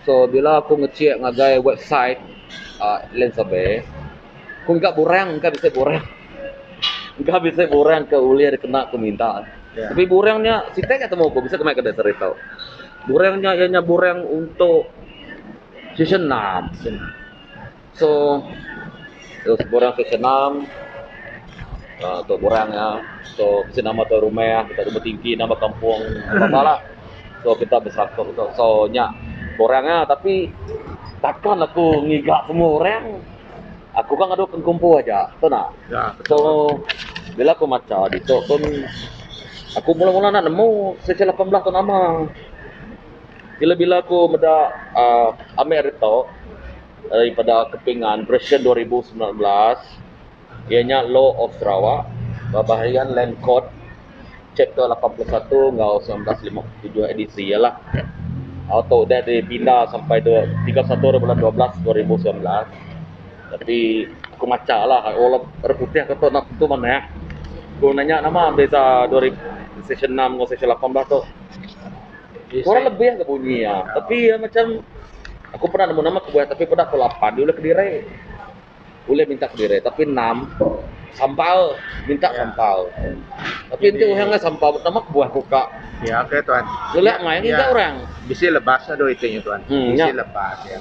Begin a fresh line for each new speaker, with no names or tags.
So bila aku ngecek ngagai website Lensa Bay, aku enggak bisa borang ke ulir kena aku minta. Tapi borangnya si teh kata mau aku bisa kemai kedai cerita. Borangnya ianya borang untuk season 6. So terus borang season 6 untuk borangnya. So season 6 atau rumah kita rumah tinggi nama kampung apa lah. So kita bersatu so nya borangnya tapi takkan aku ngigak semua orang. Aku kan ada kumpul aja, tu nak.
Ya,
So bila aku maca di tu pun aku mula-mula nak nemu sejak 18 tu nama. Bila aku meda ambil itu daripada kepingan version 2019 ianya Law of Sarawak bahagian Land Code chapter 81 ngau 1957 edisi ialah atau dah dipindah sampai 31 bulan 12 2019. Tapi aku maca lah walau putih kata nak tu mana ya. Aku nanya nama beza 2000 session 6 dengan session 18 tu. Kurang lebih agak bunyi ya. Tapi ya macam aku pernah nemu nama kebuah tapi pada aku 8 dia boleh Kediri. Boleh minta Kediri tapi 6 sampal minta sampal. Tapi itu orang enggak sampal nama kebuah buka.
Ya, oke tuan.
Lihat main enggak orang.
Bisa lepas ada itunya tuan. Bisa lepas ya.